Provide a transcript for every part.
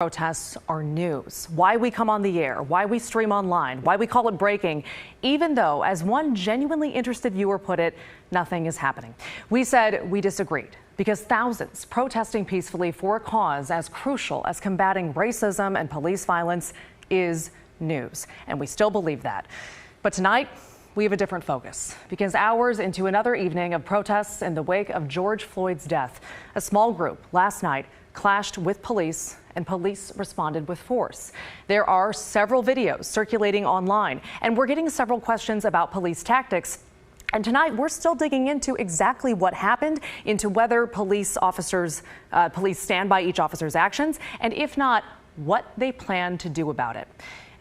Protests are news. Why we come on the air, why we stream online, why we call it breaking, even though, as one genuinely interested viewer put it, nothing is happening. We said we disagreed because thousands protesting peacefully for a cause as crucial as combating racism and police violence is news. And we still believe that. But tonight, we have a different focus because hours into another evening of protests in the wake of George Floyd's death, a small group last night clashed with police and police responded with force. There are several videos circulating online and we're getting several questions about police tactics. And tonight we're still digging into exactly what happened, into whether police stand by each officer's actions, and if not, what they plan to do about it.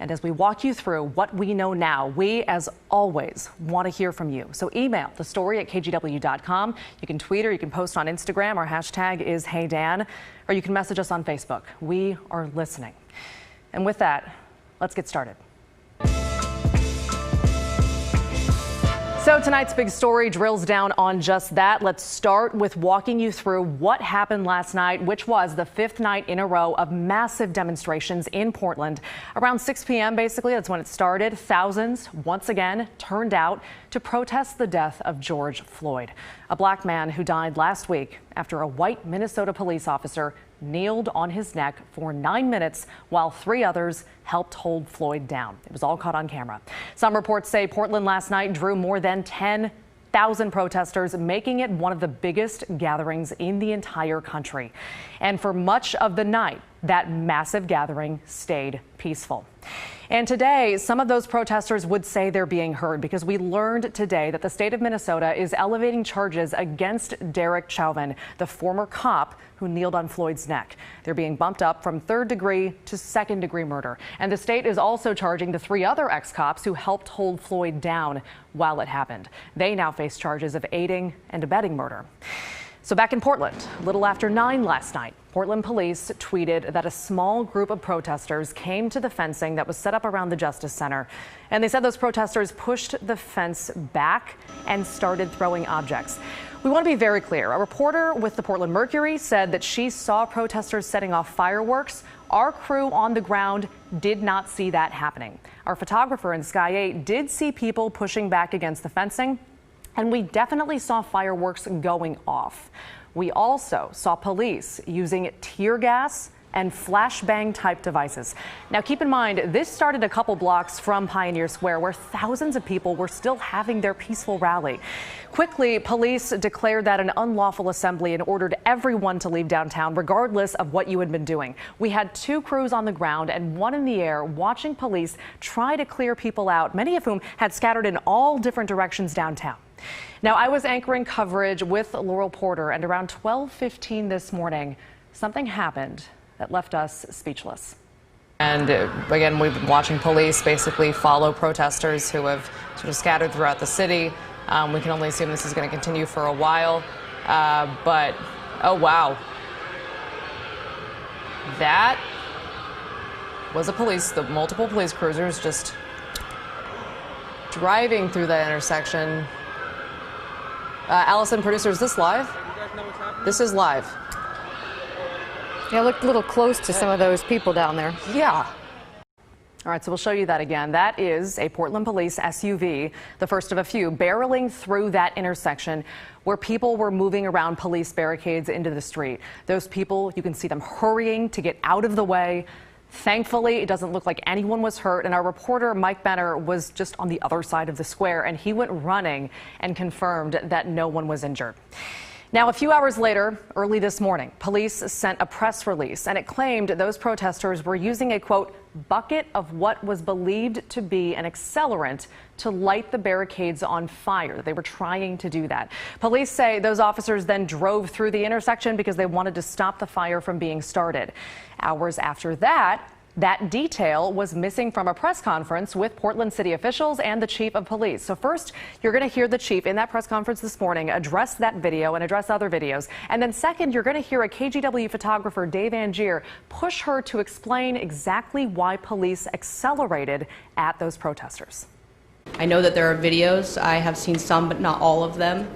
And as we walk you through what we know now, we, as always, want to hear from you. So email the story at kgw.com. You can tweet or you can post on Instagram. Our hashtag is HeyDan, or you can message us on Facebook. We are listening. And with that, let's get started. So tonight's big story drills down on just that. Let's start with walking you through what happened last night, which was the fifth night in a row of massive demonstrations in Portland. Around 6 p.m., basically, that's when it started. Thousands, once again, turned out to protest the death of George Floyd, a black man who died last week after a white Minnesota police officer kneeled on his neck for 9 minutes while 3 others helped hold Floyd down. It was all caught on camera. Some reports say Portland last night drew more than 10,000 protesters, making it one of the biggest gatherings in the entire country. And for much of the night, that massive gathering stayed peaceful. And today, some of those protesters would say they're being heard because we learned today that the state of Minnesota is elevating charges against Derek Chauvin, the former cop who kneeled on Floyd's neck. They're being bumped up from 3rd degree to 2nd degree murder. And the state is also charging the 3 other ex-cops who helped hold Floyd down while it happened. They now face charges of aiding and abetting murder. So back in Portland, a little after 9 last night, Portland police tweeted that a small group of protesters came to the fencing that was set up around the Justice Center. And they said those protesters pushed the fence back and started throwing objects. We want to be very clear. A reporter with the Portland Mercury said that she saw protesters setting off fireworks. Our crew on the ground did not see that happening. Our photographer in Sky 8 did see people pushing back against the fencing, and we definitely saw fireworks going off. We also saw police using tear gas and flashbang type devices. Now keep in mind, this started a couple blocks from Pioneer Square where thousands of people were still having their peaceful rally. Quickly, police declared that an unlawful assembly and ordered everyone to leave downtown regardless of what you had been doing. We had 2 crews on the ground and 1 in the air watching police try to clear people out, many of whom had scattered in all different directions downtown. Now, I was anchoring coverage with Laurel Porter, and around 12:15 this morning, something happened that left us speechless. And again, we've been watching police basically follow protesters who have sort of scattered throughout the city. We can only assume this is going to continue for a while. But, oh, wow. That was the multiple police cruisers just driving through that intersection. Allison, producer, is this live? You guys know what's happening? This is live. Yeah, looked a little close to some of those people down there. Yeah. All right, so we'll show you that again. That is a Portland police SUV, the first of a few, barreling through that intersection where people were moving around police barricades into the street. Those people, you can see them hurrying to get out of the way. Thankfully, it doesn't look like anyone was hurt, and our reporter, Mike Benner, was just on the other side of the square, and he went running and confirmed that no one was injured. Now, a few hours later, early this morning, police sent a press release, and it claimed those protesters were using a, quote, bucket of what was believed to be an accelerant to light the barricades on fire. They were trying to do that. Police say those officers then drove through the intersection because they wanted to stop the fire from being started. Hours after that, that detail was missing from a press conference with Portland city officials and the chief of police. So first, you're going to hear the chief in that press conference this morning address that video and address other videos. And then second, you're going to hear a KGW photographer, Dave Angier, push her to explain exactly why police accelerated at those protesters. I know that there are videos. I have seen some, but not all of them.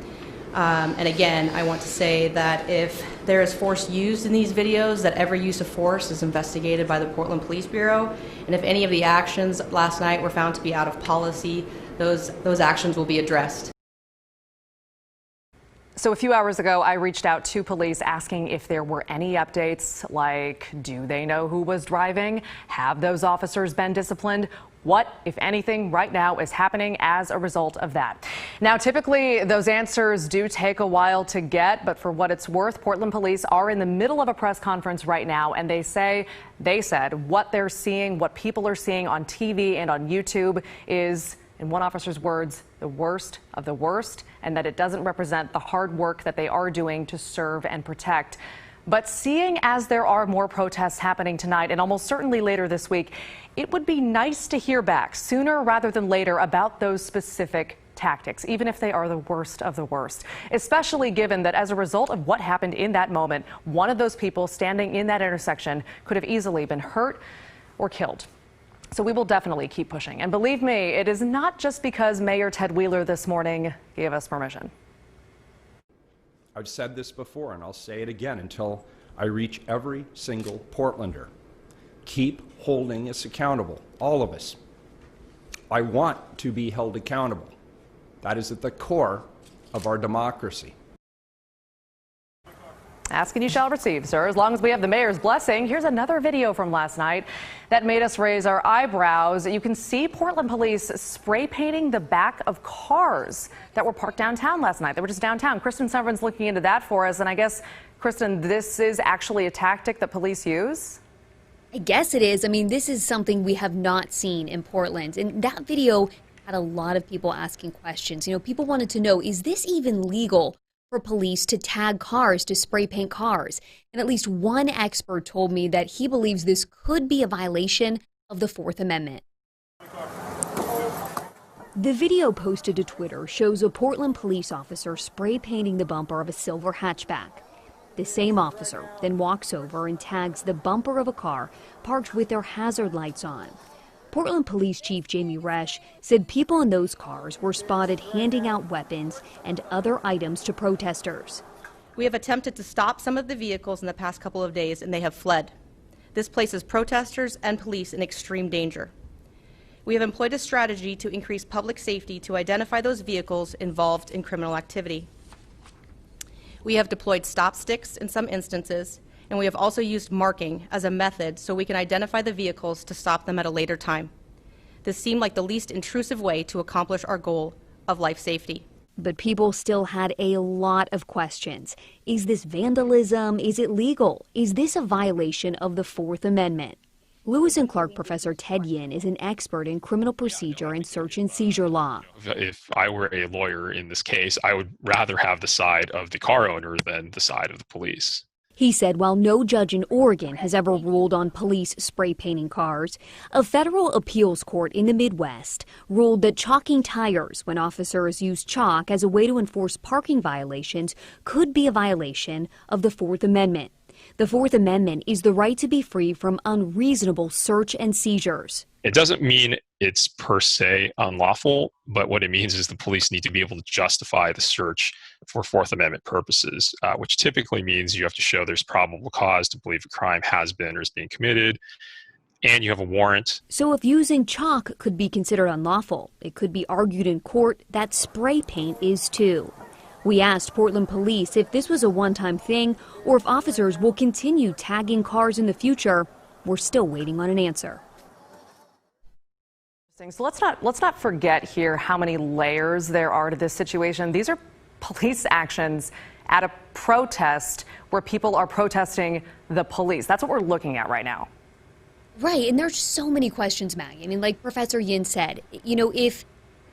And again, I want to say that if there is force used in these videos, that every use of force is investigated by the Portland Police Bureau. And if any of the actions last night were found to be out of policy, those actions will be addressed. So a few hours ago, I reached out to police asking if there were any updates, like, do they know who was driving? Have those officers been disciplined? What, if anything, right now is happening as a result of that? Now, typically, those answers do take a while to get, but for what it's worth, Portland police are in the middle of a press conference right now, and they said what they're seeing, what people are seeing on TV and on YouTube is, in one officer's words, the worst of the worst, and that it doesn't represent the hard work that they are doing to serve and protect. But seeing as there are more protests happening tonight and almost certainly later this week, it would be nice to hear back sooner rather than later about those specific tactics, even if they are the worst of the worst, especially given that as a result of what happened in that moment, one of those people standing in that intersection could have easily been hurt or killed. So we will definitely keep pushing. And believe me, it is not just because Mayor Ted Wheeler this morning gave us permission. I've said this before, and I'll say it again until I reach every single Portlander. Keep holding us accountable, all of us. I want to be held accountable. That is at the core of our democracy. Ask and you shall receive, sir, as long as we have the mayor's blessing. Here's another video from last night that made us raise our eyebrows. You can see Portland police spray painting the back of cars that were parked downtown last night. They were just downtown. Kristen Severin's looking into that for us. And I guess, Kristen, this is actually a tactic that police use? I guess it is. I mean, this is something we have not seen in Portland. And that video had a lot of people asking questions. You know, people wanted to know, is this even legal for police to tag cars, to spray paint cars? And at least one expert told me that he believes this could be a violation of the Fourth Amendment. The video posted to Twitter shows a Portland police officer spray painting the bumper of a silver hatchback. The same officer then walks over and tags the bumper of a car parked with their hazard lights on. Portland Police Chief Jamie Resch said people in those cars were spotted handing out weapons and other items to protesters. We have attempted to stop some of the vehicles in the past couple of days, and they have fled. This places protesters and police in extreme danger. We have employed a strategy to increase public safety to identify those vehicles involved in criminal activity. We have deployed stop sticks in some instances, and we have also used marking as a method so we can identify the vehicles to stop them at a later time. This seemed like the least intrusive way to accomplish our goal of life safety. But people still had a lot of questions. Is this vandalism? Is it legal? Is this a violation of the Fourth Amendment? Lewis and Clark professor Ted Yin is an expert in criminal procedure and search and seizure law. If I were a lawyer in this case, I would rather have the side of the car owner than the side of the police. He said while no judge in Oregon has ever ruled on police spray painting cars, a federal appeals court in the Midwest ruled that chalking tires when officers use chalk as a way to enforce parking violations could be a violation of the Fourth Amendment. The Fourth Amendment is the right to be free from unreasonable search and seizures. It doesn't mean it's per se unlawful, but what it means is the police need to be able to justify the search for Fourth Amendment purposes, which typically means you have to show there's probable cause to believe a crime has been or is being committed, and you have a warrant. So if using chalk could be considered unlawful, it could be argued in court that spray paint is too. We asked Portland police if this was a one-time thing or if officers will continue tagging cars in the future. We're still waiting on an answer. So let's not forget here how many layers there are to this situation. These are police actions at a protest where people are protesting the police. That's what we're looking at right now. Right, and there's so many questions, Maggie. I mean, like Professor Yin said, you know, if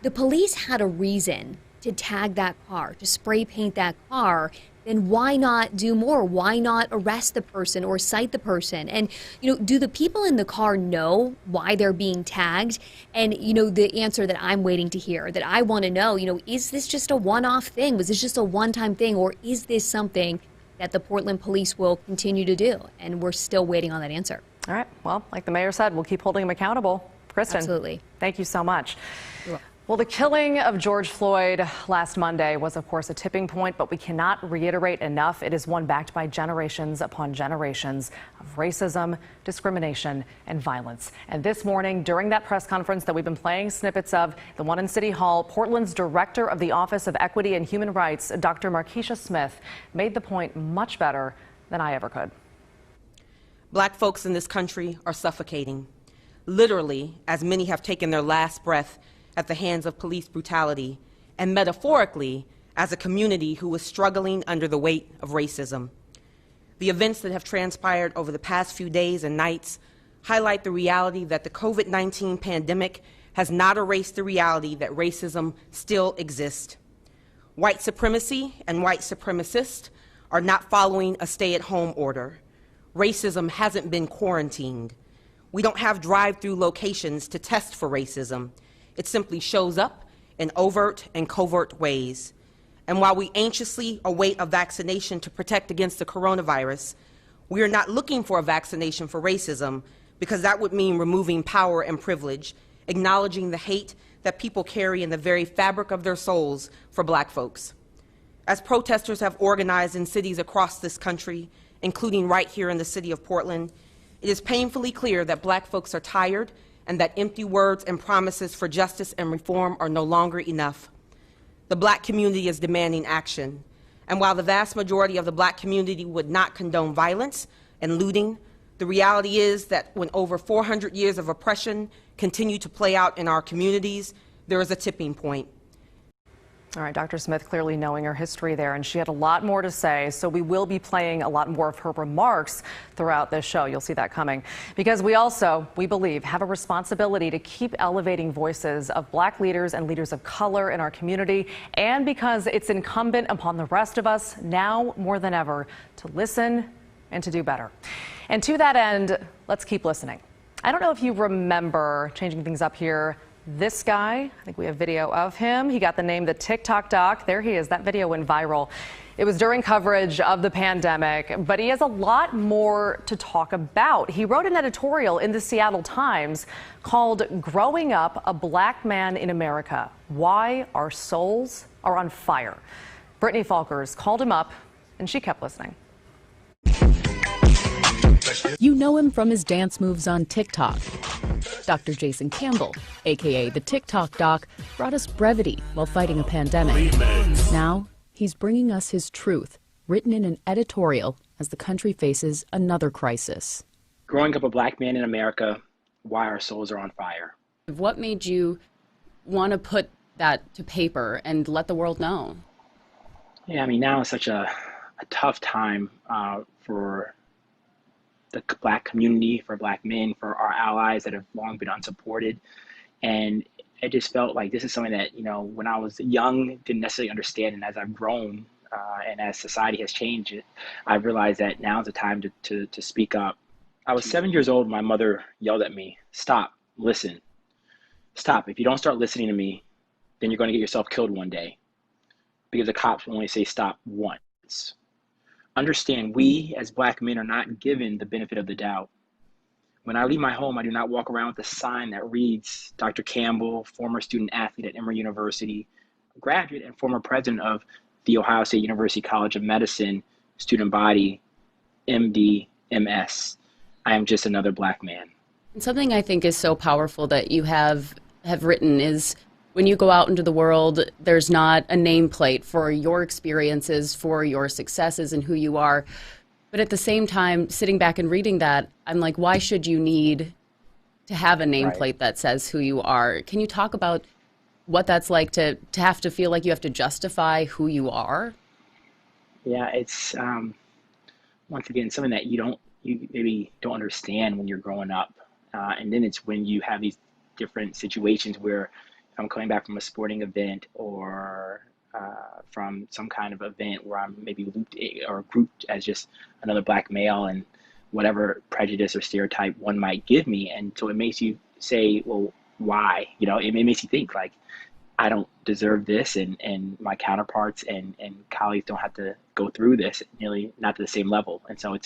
the police had a reason to tag that car, to spray paint that car, then why not do more? Why not arrest the person or cite the person? And, you know, do the people in the car know why they're being tagged? And, you know, the answer that I'm waiting to hear, that I want to know, you know, is this just a one-off thing? Was this just a one-time thing? Or is this something that the Portland police will continue to do? And we're still waiting on that answer. All right. Well, like the mayor said, we'll keep holding him accountable. Kristen. Absolutely. Thank you so much. You're welcome. Well, the killing of George Floyd last Monday was, of course, a tipping point, but we cannot reiterate enough. It is one backed by generations upon generations of racism, discrimination, and violence. And this morning, during that press conference that we've been playing snippets of, the one in City Hall, Portland's director of the Office of Equity and Human Rights, Dr. Markeisha Smith, made the point much better than I ever could. Black folks in this country are suffocating, literally, as many have taken their last breath at the hands of police brutality, and metaphorically, as a community who is struggling under the weight of racism. The events that have transpired over the past few days and nights highlight the reality that the COVID-19 pandemic has not erased the reality that racism still exists. White supremacy and white supremacists are not following a stay-at-home order. Racism hasn't been quarantined. We don't have drive-through locations to test for racism. It simply shows up in overt and covert ways. And while we anxiously await a vaccination to protect against the coronavirus, we are not looking for a vaccination for racism, because that would mean removing power and privilege, acknowledging the hate that people carry in the very fabric of their souls for Black folks. As protesters have organized in cities across this country, including right here in the city of Portland, it is painfully clear that Black folks are tired and that empty words and promises for justice and reform are no longer enough. The Black community is demanding action. And while the vast majority of the Black community would not condone violence and looting, the reality is that when over 400 years of oppression continue to play out in our communities, there is a tipping point. All right, Dr. Smith clearly knowing her history there, and she had a lot more to say, so we will be playing a lot more of her remarks throughout this show. You'll see that coming. Because we believe, have a responsibility to keep elevating voices of Black leaders and leaders of color in our community, and because it's incumbent upon the rest of us now more than ever to listen and to do better. And to that end, let's keep listening. I don't know if you remember, changing things up here, this guy. I think we have video of him. He got the name the TikTok Doc. There he is. That video went viral. It was during coverage of the pandemic, but he has a lot more to talk about. He wrote an editorial in the Seattle Times called "Growing Up a Black Man in America: Why Our Souls Are on Fire." Brittany Falkers called him up, and she kept listening. You know him from his dance moves on TikTok. Dr. Jason Campbell, aka the TikTok Doc, brought us brevity while fighting a pandemic. Now, he's bringing us his truth, written in an editorial as the country faces another crisis. Growing up a Black man in America: Why Our Souls Are on Fire. What made you want to put that to paper and let the world know? Yeah, I mean, now is such a tough time for the Black community, for Black men, for our allies that have long been unsupported. And it just felt like this is something that, when I was young, didn't necessarily understand. And as I've grown and as society has changed, I realized that now is the time to speak up. I was 7 years old. My mother yelled at me, "Stop, listen, stop. If you don't start listening to me, then you're going to get yourself killed one day." Because the cops only say stop once. Understand, we as Black men are not given the benefit of the doubt. When I leave my home, I do not walk around with a sign that reads Dr. Campbell, former student athlete at Emory University, graduate and former president of the Ohio State University College of Medicine, student body, MD, MS. I am just another Black man. Something I think is so powerful that you have written is, when you go out into the world, there's not a nameplate for your experiences, for your successes and who you are. But at the same time, sitting back and reading that, I'm like, why should you need to have a nameplate that says who you are? Can you talk about what that's like to have to feel like you have to justify who you are? Yeah, it's once again something that you maybe don't understand when you're growing up, and then it's when you have these different situations where I'm coming back from a sporting event or from some kind of event where I'm maybe looped or grouped as just another Black male, and whatever prejudice or stereotype one might give me. And so it makes you say, well, why? It makes you think like, I don't deserve this, and my counterparts and colleagues don't have to go through this, nearly not to the same level. And so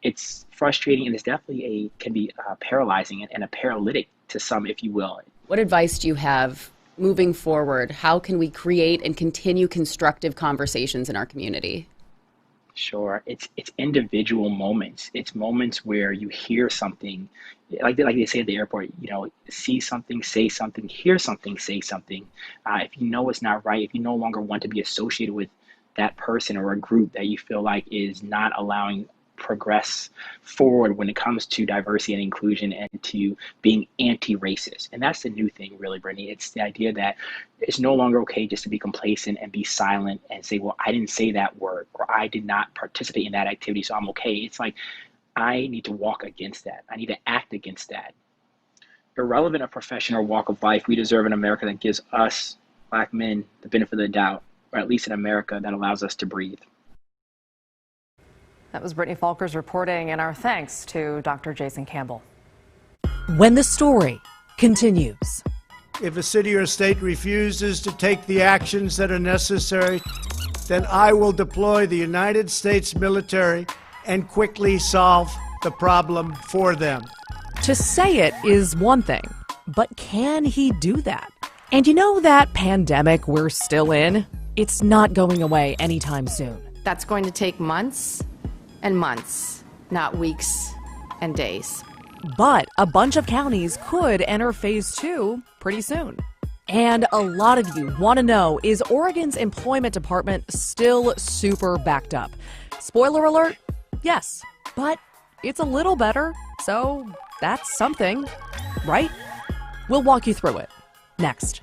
it's frustrating, and it's definitely can be paralyzing and a paralytic to some, if you will. What advice do you have moving forward, how can we create and continue constructive conversations in our community? Sure. It's individual moments. It's moments where you hear something, like they say at the airport, see something, say something, hear something, say something. If you know it's not right, if you no longer want to be associated with that person or a group that you feel like is not allowing progress forward when it comes to diversity and inclusion and to being anti-racist. And that's the new thing, really, Brittany. It's the idea that it's no longer okay just to be complacent and be silent and say, well, I didn't say that word or I did not participate in that activity, so I'm okay. It's like, I need to walk against that. I need to act against that. Irrelevant of profession or walk of life, we deserve an America that gives us, Black men, the benefit of the doubt, or at least an America that allows us to breathe. That was Brittany Falkers reporting, and our thanks to Dr. Jason Campbell. When the story continues. If a city or state refuses to take the actions that are necessary, then I will deploy the United States military and quickly solve the problem for them. To say it is one thing, but can he do that? And you know that pandemic we're still in? It's not going away anytime soon. That's going to take months and months, not weeks and days. But a bunch of counties could enter phase 2 pretty soon. And a lot of you want to know, is Oregon's employment department still super backed up? Spoiler alert, yes, but it's a little better, so that's something, right? We'll walk you through it next.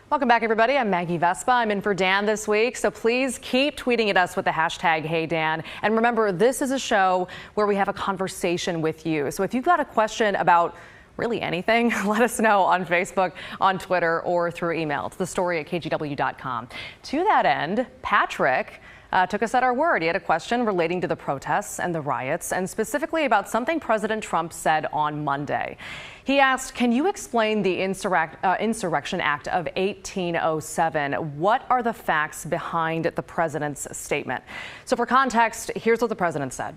Welcome back, everybody. I'm Maggie Vespa. I'm in for Dan this week, so please keep tweeting at us with the hashtag #HeyDan. And remember, this is a show where we have a conversation with you. So if you've got a question about really anything, let us know on Facebook, on Twitter, or through email to thestory@kgw.com. To that end, Patrick took us at our word. He had a question relating to the protests and the riots, and specifically about something President Trump said on Monday. He asked, can you explain the Insurrection Act of 1807? What are the facts behind the president's statement? So for context, here's what the president said.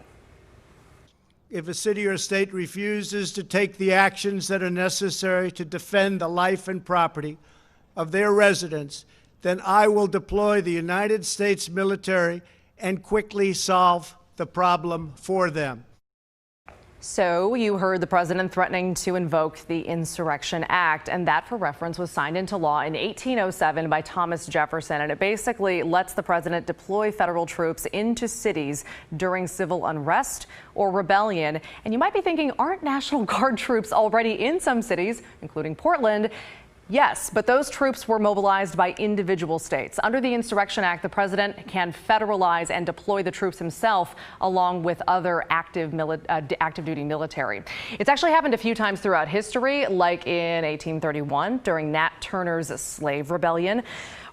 If a city or state refuses to take the actions that are necessary to defend the life and property of their residents, then I will deploy the United States military and quickly solve the problem for them. So you heard the president threatening to invoke the Insurrection Act, and that, for reference, was signed into law in 1807 by Thomas Jefferson, and it basically lets the president deploy federal troops into cities during civil unrest or rebellion. And you might be thinking, aren't National Guard troops already in some cities, including Portland? Yes, but those troops were mobilized by individual states. Under the Insurrection Act, the president can federalize and deploy the troops himself along with other active duty military. It's actually happened a few times throughout history, like in 1831 during Nat Turner's slave rebellion,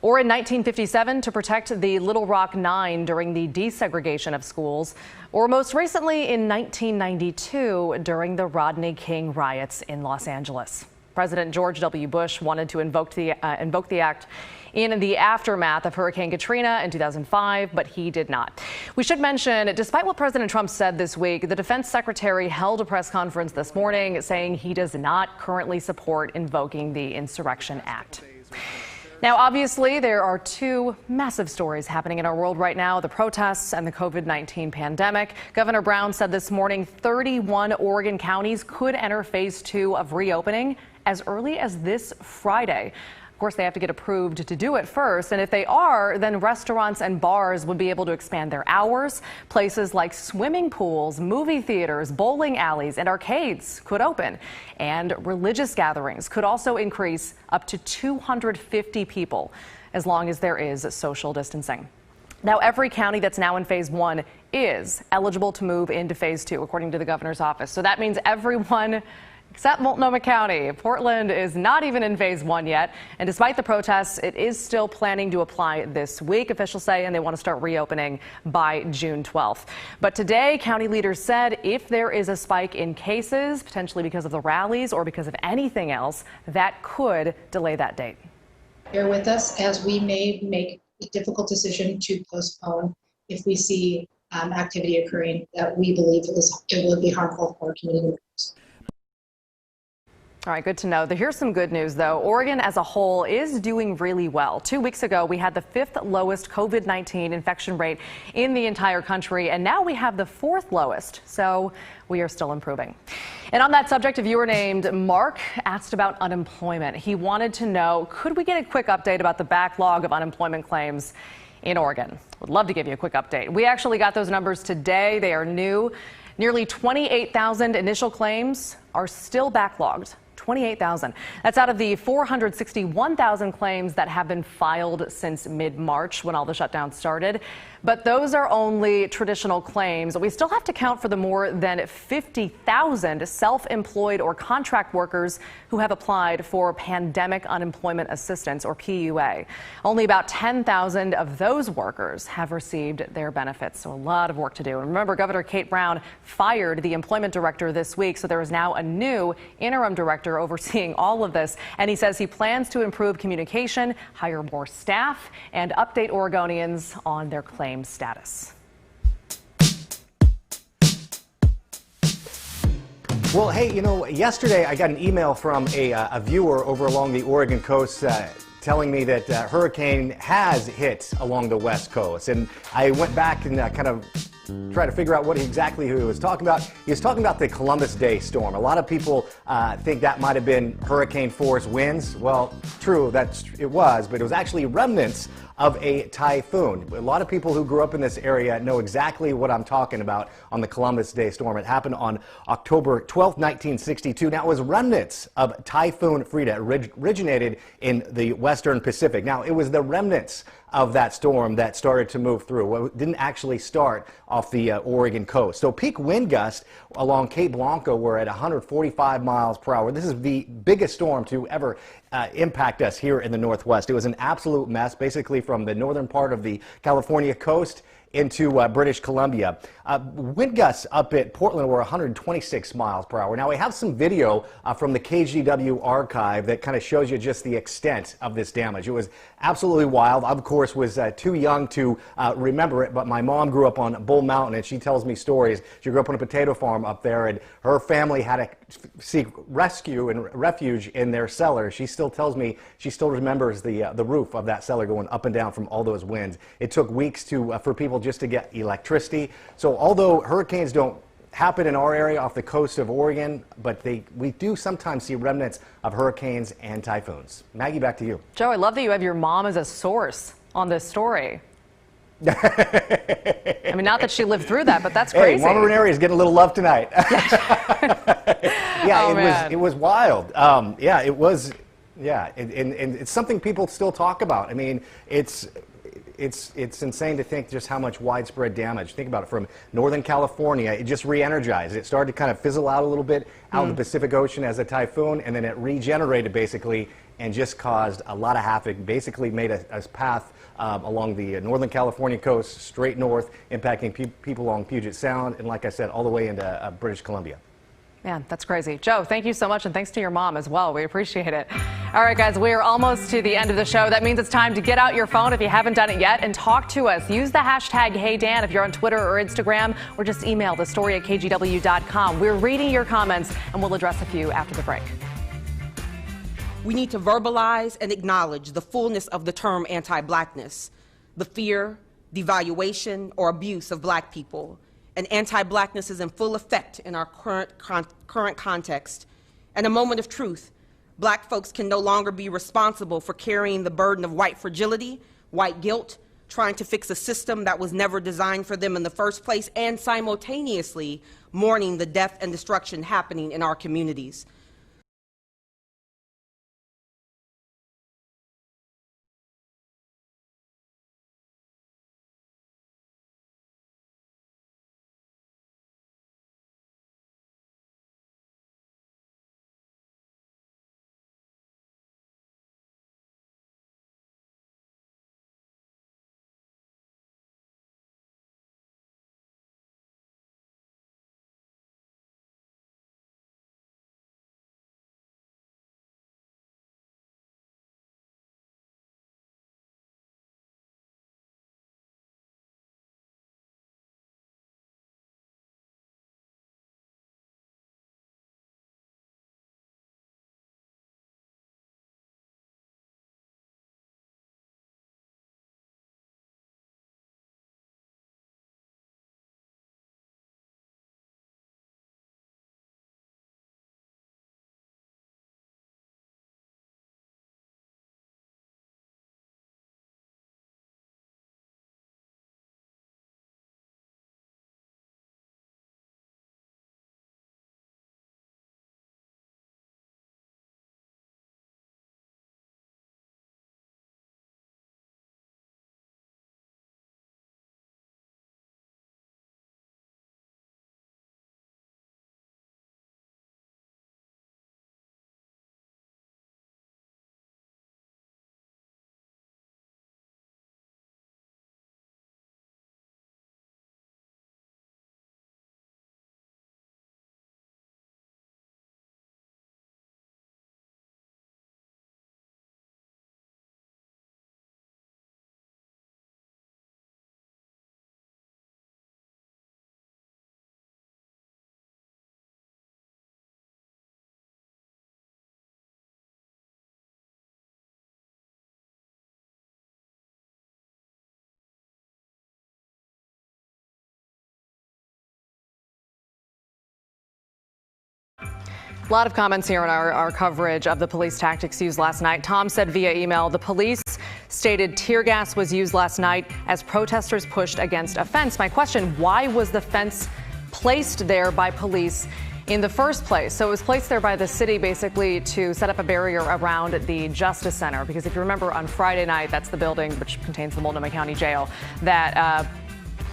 or in 1957 to protect the Little Rock Nine during the desegregation of schools, or most recently in 1992 during the Rodney King riots in Los Angeles. President George W. Bush wanted to invoke the act in the aftermath of Hurricane Katrina in 2005, but he did not. We should mention, despite what President Trump said this week, the defense secretary held a press conference this morning saying he does not currently support invoking the Insurrection Act. Now, obviously, there are two massive stories happening in our world right now, the protests and the COVID-19 pandemic. Governor Brown said this morning 31 Oregon counties could enter phase 2 of reopening as early as this Friday. Of course, they have to get approved to do it first, and if they are, then restaurants and bars would be able to expand their hours. Places like swimming pools, movie theaters, bowling alleys, and arcades could open. And religious gatherings could also increase up to 250 people, as long as there is social distancing. Now, every county that's now in phase 1 is eligible to move into phase 2, according to the governor's office. So that means everyone except Multnomah County. Portland is not even in phase 1 yet. And despite the protests, it is still planning to apply this week, officials say, and they want to start reopening by June 12th. But today, county leaders said if there is a spike in cases, potentially because of the rallies or because of anything else, that could delay that date. Bear with us as we may make a difficult decision to postpone if we see activity occurring that we believe it will be harmful for community members. All right, good to know. Here's some good news, though. Oregon as a whole is doing really well. 2 weeks ago, we had the 5th lowest COVID-19 infection rate in the entire country, and now we have the 4th lowest. So we are still improving. And on that subject, a viewer named Mark asked about unemployment. He wanted to know, could we get a quick update about the backlog of unemployment claims in Oregon? Would love to give you a quick update. We actually got those numbers today. They are new. Nearly 28,000 initial claims are still backlogged. 28,000. That's out of the 461,000 claims that have been filed since mid-March when all the shutdown started. But those are only traditional claims. We still have to count for the more than 50,000 self-employed or contract workers who have applied for Pandemic Unemployment Assistance, or PUA. Only about 10,000 of those workers have received their benefits, so a lot of work to do. And remember, Governor Kate Brown fired the employment director this week, so there is now a new interim director overseeing all of this. And he says he plans to improve communication, hire more staff, and update Oregonians on their claim status. Well, hey, yesterday I got an email from a viewer over along the Oregon coast telling me that hurricane has hit along the west coast. And I went back and kind of tried to figure out what exactly he was talking about. He was talking about the Columbus Day storm. A lot of people think that might have been hurricane force winds. Well, true, it was, but it was actually remnants of a typhoon. A lot of people who grew up in this area know exactly what I'm talking about on the Columbus Day storm. It happened on October 12, 1962. Now, it was remnants of Typhoon Frida, originated in the western Pacific. Now, it was the remnants of that storm that started to move through. Well, it didn't actually start off the Oregon coast. So peak wind gusts along Cape Blanco were at 145 miles per hour. This is the biggest storm to ever impact us here in the Northwest. It was an absolute mess, basically from the northern part of the California coast into British Columbia. Wind gusts up at Portland were 126 miles per hour. Now, we have some video from the KGW archive that kind of shows you just the extent of this damage. It was absolutely wild. I, of course, was too young to remember it, but my mom grew up on Bull Mountain, and she tells me stories. She grew up on a potato farm up there, and her family had to seek rescue and refuge in their cellar. She still tells me she still remembers the roof of that cellar going up and down from all those winds. It took weeks for people just to get electricity. So although hurricanes don't happen in our area off the coast of Oregon, but we do sometimes see remnants of hurricanes and typhoons. Maggie, back to you. Joe, I love that you have your mom as a source on this story. I mean, not that she lived through that, but that's crazy. Hey, Mama Ranieri is getting a little love tonight. Yeah, oh, it was wild. Yeah, it was. Yeah, and it's something people still talk about. I mean, it's insane to think just how much widespread damage. Think about it, from Northern California, it just re-energized. It started to kind of fizzle out a little bit out in the Pacific Ocean as a typhoon, and then it regenerated basically and just caused a lot of havoc, basically made a path along the Northern California coast, straight north, impacting people along Puget Sound, and like I said, all the way into British Columbia. Man, that's crazy. Joe, thank you so much, and thanks to your mom as well. We appreciate it. All right, guys, we are almost to the end of the show. That means it's time to get out your phone if you haven't done it yet and talk to us. Use the hashtag HeyDan if you're on Twitter or Instagram, or just email thestory@kgw.com. We're reading your comments, and we'll address a few after the break. We need to verbalize and acknowledge the fullness of the term anti-blackness, the fear, devaluation, or abuse of black people. And anti-blackness is in full effect in our current context. And a moment of truth, black folks can no longer be responsible for carrying the burden of white fragility, white guilt, trying to fix a system that was never designed for them in the first place, and simultaneously mourning the death and destruction happening in our communities. A lot of comments here on our coverage of the police tactics used last night. Tom said via email, the police stated tear gas was used last night as protesters pushed against a fence. My question, why was the fence placed there by police in the first place? So it was placed there by the city basically to set up a barrier around the Justice Center. Because if you remember on Friday night, that's the building which contains the Multnomah County Jail, that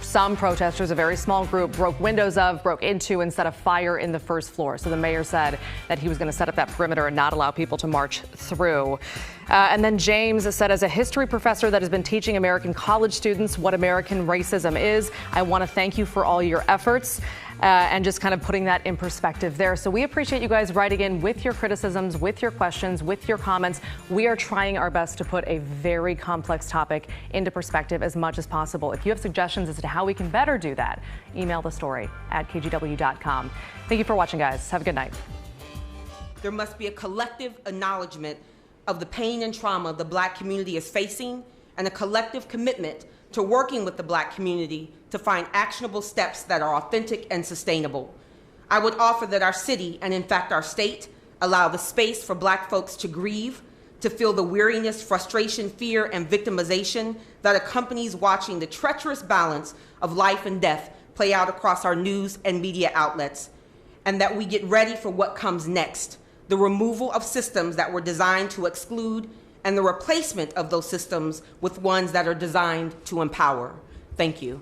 some protesters, a very small group, broke into and set a fire in the first floor. So the mayor said that he was going to set up that perimeter and not allow people to march through. And then James said, as a history professor that has been teaching American college students what American racism is, I want to thank you for all your efforts. And just kind of putting that in perspective there. So we appreciate you guys writing in with your criticisms, with your questions, with your comments. We are trying our best to put a very complex topic into perspective as much as possible. If you have suggestions as to how we can better do that, email thestory@kgw.com. Thank you for watching, guys. Have a good night. There must be a collective acknowledgement of the pain and trauma the black community is facing, and a collective commitment to working with the Black community to find actionable steps that are authentic and sustainable. I would offer that our city, and in fact our state, allow the space for Black folks to grieve, to feel the weariness, frustration, fear, and victimization that accompanies watching the treacherous balance of life and death play out across our news and media outlets, and that we get ready for what comes next, the removal of systems that were designed to exclude and the replacement of those systems with ones that are designed to empower. Thank you.